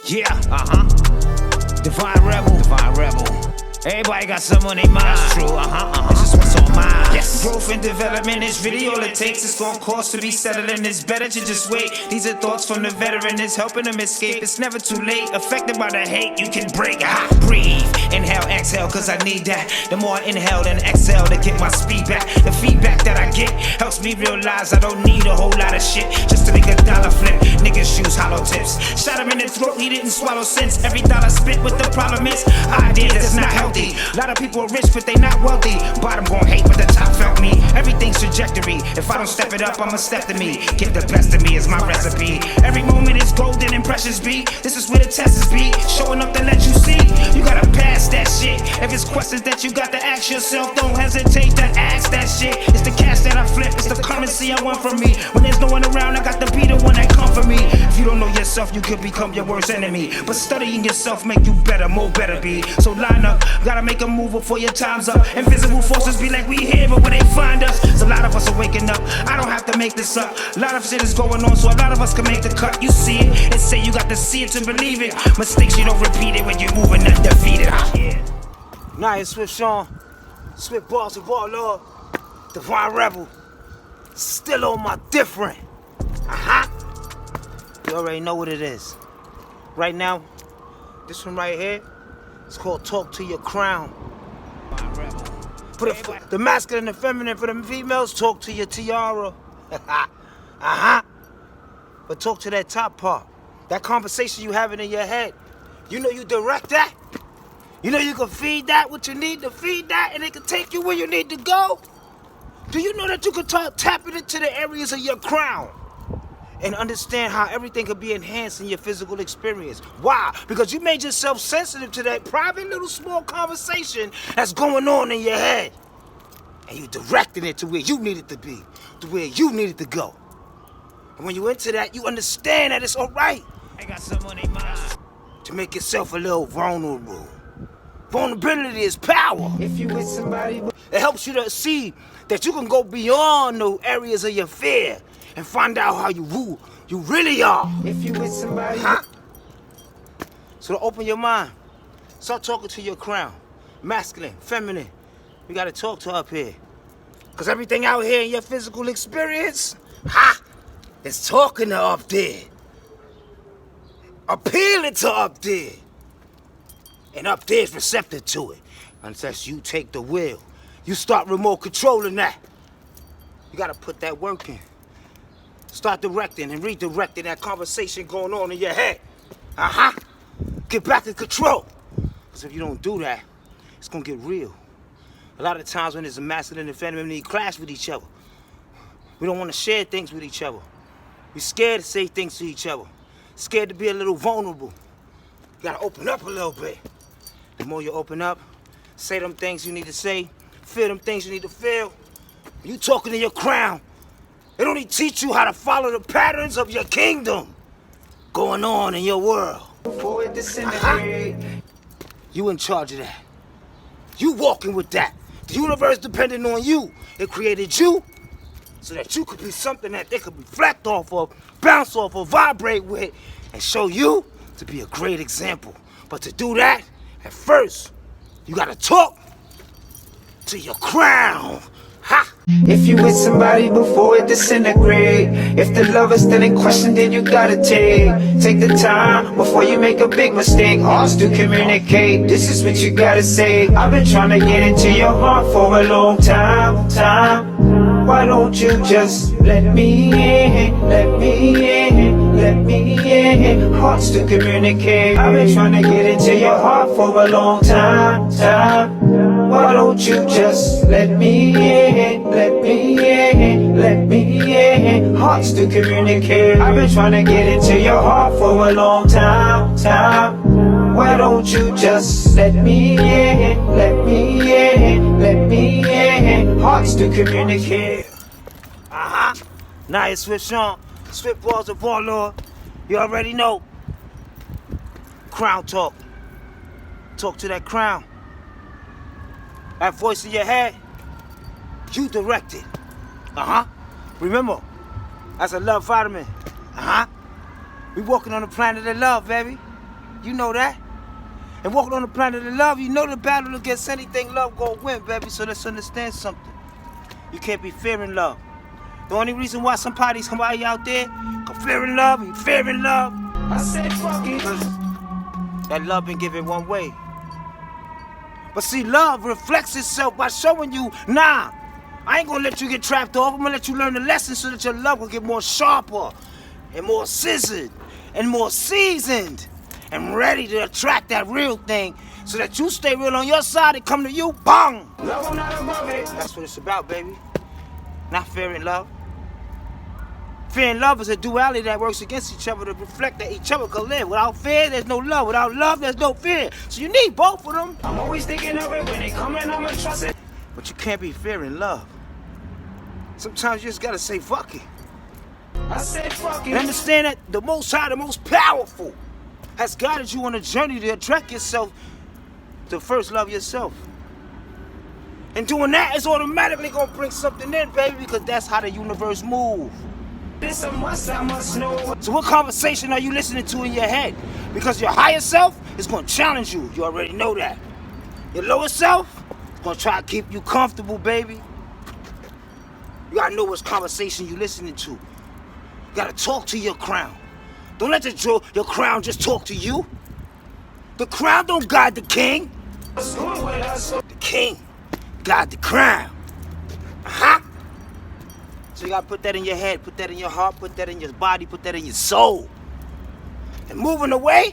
Yeah, Divine Rebel. Everybody got something on their mind. That's true, This is what's on mine. Yes. Growth and development is really all it takes. It's gonna cost to be settled, and it's better to just wait. These are thoughts from the veteran, it's helping them escape. It's never too late. Affected by the hate, you can break. Breathe, inhale, exhale, cause I need that. The more I inhale and exhale to get my speed back. The feedback that I get helps me realize I don't need a whole lot of shit just to make a dollar flip. Niggas use hollow tips. Shot him in the throat, he didn't swallow sense. Every dollar spit, what the problem is, ideas that's not healthy. A lot of people are rich, but they not wealthy. Bottom gon' hate, but the top felt me. Everything's trajectory. If I don't step it up, I'ma step to me. Get the best of me is my recipe. Every moment is golden and precious, be. This is where the test is, be. Showing up to let you see. You gotta pass that shit. If it's questions that you got to ask yourself, don't hesitate to ask that shit. It's the cash that I flip, it's the currency I want from me. When there's no one around, I got to be the one that come for me. If you don't know yourself, you could become your worst enemy. But studying yourself make you better, more better be. So line up, gotta make a move before your time's up. Invisible forces be like we here, but where they find us. So a lot of us are waking up, I don't have to make this up. A lot of shit is going on, so a lot of us can make the cut. You see it, and say you got to see it to believe it. Mistakes you don't repeat it when you're moving undefeated. Yeah. Nah, it's Swift Sean, Swift Boss of Ball Lord, Divine Rebel. Still on my different. You already know what it is. Right now, this one right here, it's called Talk to Your Crown. For the masculine and feminine, for the females, talk to your tiara. But talk to that top part. That conversation you having in your head. You know you direct that? You know you can feed that what you need to feed that, and it can take you where you need to go? Do you know that you can tap it into the areas of your crown and understand how everything could be enhanced in your physical experience? Why? Because you made yourself sensitive to that private little small conversation that's going on in your head. And you directed it to where you needed to be, to where you needed to go. And when you into that, you understand that it's all right. I got something on their mind. To make yourself a little vulnerable. Vulnerability is power. If you with somebody, it helps you to see that you can go beyond the areas of your fear and find out how you really are. If you with somebody, So to open your mind, start talking to your crown. Masculine, feminine. You gotta talk to up here. Cause everything out here in your physical experience, is talking to up there. Appealing to up there. And up there's receptive to it. Unless you take the wheel. You start remote controlling that. You gotta put that work in. Start directing and redirecting that conversation going on in your head. Get back in control. Because if you don't do that, it's gonna get real. A lot of times when there's a masculine and feminine, they clash with each other. We don't want to share things with each other. We're scared to say things to each other. Scared to be a little vulnerable. You gotta open up a little bit. The more you open up, say them things you need to say, feel them things you need to feel. You talking to your crown. It only teach you how to follow the patterns of your kingdom going on in your world. Before it disintegrate. You in charge of that. You walking with that. The universe depending on you. It created you so that you could be something that they could reflect off of, bounce off of, vibrate with, and show you to be a great example. But to do that, at first, you gotta talk to your crown. If you with somebody before it disintegrate. If the love is still in question, then you gotta take the time before you make a big mistake. Hearts do communicate, this is what you gotta say. I've been trying to get into your heart for a long time. Why don't you just let me in, let me in, let me in. Hearts to communicate. I've been trying to get into your heart for a long time. Why don't you just let me in, let me in, let me in. Hearts to communicate. I've been trying to get into your heart for a long time. Why don't you just let me in, let me in, let me in. Hearts to communicate. Now it's Swift Sean, Swift Balls of Ball Lord. You already know. Crown talk. Talk to that crown. That voice in your head, you direct it. Remember, that's a love vitamin. We walking on the planet of love, baby. You know that. And walking on the planet of love, you know the battle against anything love gonna win, baby. So let's understand something. You can't be fearing love. The only reason why some parties come out there, cause fearing love and fearing love. I said fuck it. That love been given one way. But see, love reflects itself by showing you, nah, I ain't gonna let you get trapped off. I'm gonna let you learn the lesson so that your love will get more sharper and more scissored and more seasoned and ready to attract that real thing so that you stay real on your side and come to you, bang! Love not above it. That's what it's about, baby. Not fearing love. Fear and love is a duality that works against each other to reflect that each other can live. Without fear, there's no love. Without love, there's no fear. So you need both of them. I'm always thinking of it when they come in, I'ma trust it. But you can't be fearing love. Sometimes you just gotta say fuck it. I said fuck it. And understand that the Most High, the most powerful, has guided you on a journey to attract yourself to first love yourself. And doing that is automatically gonna bring something in, baby, because that's how the universe moves. This a must, I must know. So what conversation are you listening to in your head? Because your higher self is gonna challenge you. You already know that. Your lower self is gonna try to keep you comfortable, baby. You gotta know what conversation you listening to. You gotta talk to your crown. Don't let your crown just talk to you. The crown don't guide the king. The king guide the crown. Uh-huh. So you gotta put that in your head, put that in your heart, put that in your body, put that in your soul. And moving away,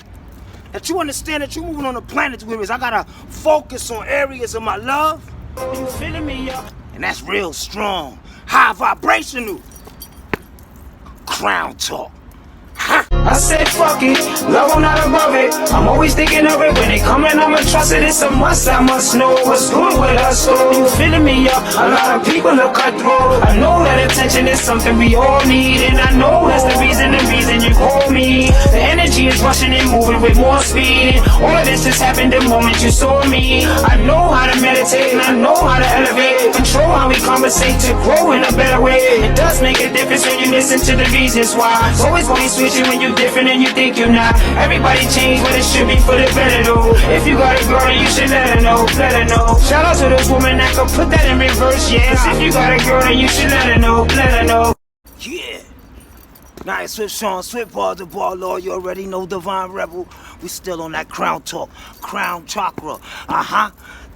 that you understand that you're moving on a planet where I gotta focus on areas of my love. You feeling me up? And that's real strong, high vibrational. Crown talk. I said fuck it, love not above it. I'm always thinking of it when they come in, I'ma trust it. It's a must, I must know what's good with us. So you filling me up, a lot of people look cutthroat. I know that attention is something we all need, and I know that's the reason you call me. The energy is rushing and moving with more speed. All of this just happened the moment you saw me. I know how to meditate and I know how to elevate, control how we conversate to grow in a better way. It does make a difference when you listen to the reasons why. It's always gonna be switching when you different and you think you're not. Everybody change, but it should be for the better though. If you got a girl, then you should let her know, let her know. Shout out to those women that can put that in reverse, yeah. If you got a girl, then you should let her know, let her know. Yeah. Nice Swift Sean, Swift Ball, the ball law, you already know Divine Rebel. We still on that crown talk, crown chakra.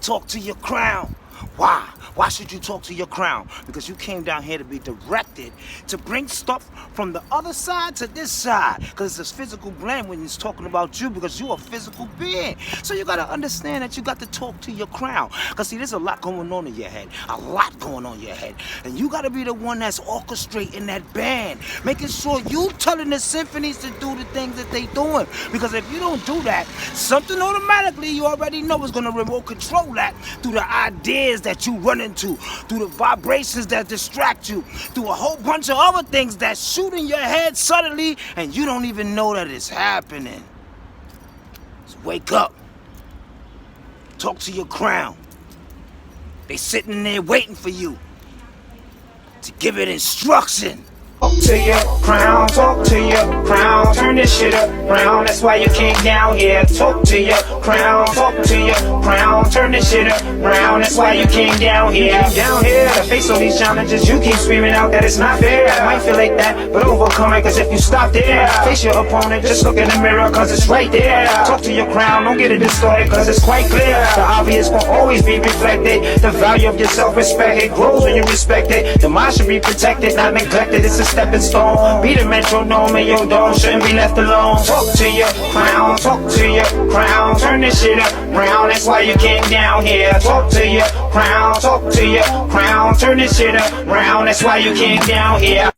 Talk to your crown. Why? Why should you talk to your crown? Because you came down here to be directed to bring stuff from the other side to this side. Because it's a physical blend when it's talking about you, because you're a physical being. So you got to understand that you got to talk to your crown. Because see, there's a lot going on in your head. A lot going on in your head. And you got to be the one that's orchestrating that band. Making sure you telling the symphonies to do the things that they doing. Because if you don't do that, something automatically you already know is going to remote control that through the ideas that you run into, through the vibrations that distract you, through a whole bunch of other things that shoot in your head suddenly and you don't even know that it's happening. So wake up. Talk to your crown. They sitting there waiting for you to give it instruction. Talk to your crown, talk to your crown, turn this shit up round, that's why you came down here. Talk to your crown, talk to your crown, turn this shit up round, that's why you came down here. Down here to face all these challenges, you keep screaming out that it's not fair. It might feel like that, but overcome it, cause if you stop there, face your opponent, just look in the mirror, cause it's right there. Talk to your crown, don't get it distorted, cause it's quite clear. The obvious will always be reflected. The value of your self-respect, it grows when you respect it. The mind should be protected, not neglected. It's a stepping stone. Be the metronome and your dome shouldn't be left alone. Talk to your crown, talk to your crown, turn this shit up round, that's why you came down here. Talk to your crown, talk to your crown, turn this shit up round, that's why you came down here.